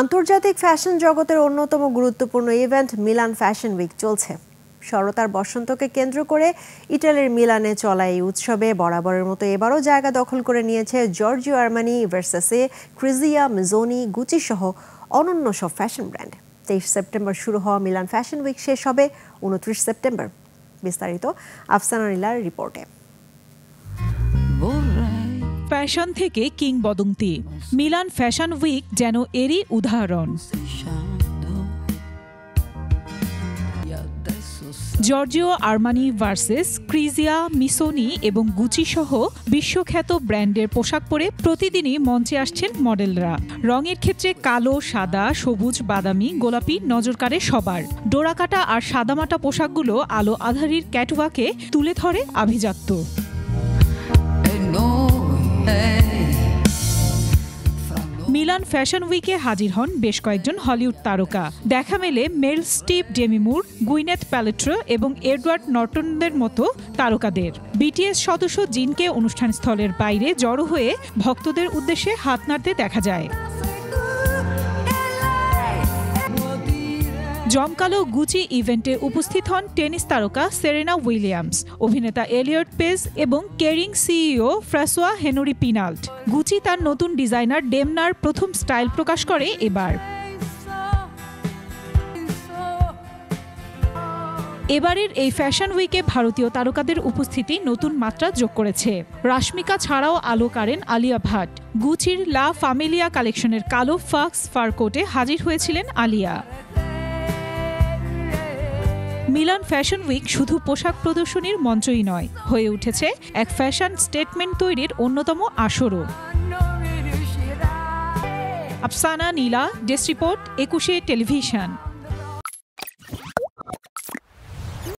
আন্তর্জাতিক ফ্যাশন জগতের অন্যতম গুরুত্বপূর্ণ ইভেন্ট মিলান ফ্যাশন উইক চলছে। শরৎ আর বসন্তকে কেন্দ্র করে ইটালির মিলানে চলা এই উৎসবে বরাবরের মতো এবারও জায়গা দখল করে নিয়েছে জর্জিও আর্মানি, ভার্সাসে, ক্রিজিয়া, মিজোনি, গুচি সহ অনন্য সব ফ্যাশন ব্র্যান্ড। 23 সেপ্টেম্বর শুরু হওয়া মিলান ফ্যাশন উইক শেষ হবে 29 সেপ্টেম্বর। বিস্তারিত আফসানা নীলার রিপোর্টে। ফ্যাশন থেকে কিংবদন্তি, মিলান ফ্যাশন উইক যেন এরই উদাহরণ। জর্জিও আর্মানি, ভার্সেস, ক্রিজিয়া, মিসোনি এবং গুচি সহ বিশ্বখ্যাত ব্র্যান্ডের পোশাক পরে প্রতিদিনই মঞ্চে আসছেন মডেলরা। রঙের ক্ষেত্রে কালো, সাদা, সবুজ, বাদামি, গোলাপি নজর কাড়ে সবার। ডোরাকাটা আর সাদামাটা পোশাকগুলো আলো আঁধারির ক্যাটওয়াকে তুলে ধরে আভিজাত্য। মিলান ফ্যাশন উইকে হাজির হন বেশ কয়েকজন হলিউড তারকা। দেখা মেলে Mel Steve, Demi Moore, Gwyneth Paltrow এবং এডওয়ার্ড নর্টনদের মতো তারকাদের। বিটিএস সদস্য জিনকে অনুষ্ঠানস্থলের বাইরে জড়ো হয়ে ভক্তদের উদ্দেশ্যে হাত নাড়তে দেখা যায়। জমকালো গুচি ইভেন্টে উপস্থিত হন টেনিস তারকা সেরেনা উইলিয়ামস, অভিনেতা এলিয়ট পেজ এবং Kering CEO François Henri Pinault. Gucci তার নতুন ডিজাইনার ডেমনার প্রথম স্টাইল প্রকাশ করে এবারের এই ফ্যাশন উইকে ভারতীয় তারকাদের উপস্থিতি নতুন মাত্রা যোগ করেছে। রাশমিকা ছাড়াও আলো কাড়েন আলিয়া ভাট। গুচির লা ফ্যামিলিয়া কালেকশনের কালো ফাক্স ফার কোটে হাজির হয়েছিলেন আলিয়া। মিলান ফ্যাশন উইক শুধু পোশাক প্রদর্শনীর মঞ্চই নয়, হয়ে উঠেছে এক ফ্যাশন স্টেটমেন্ট তৈরির অন্যতম আসরও। আফসানা নীলা, ডেস্ক রিপোর্ট, 21 টেলিভিশন।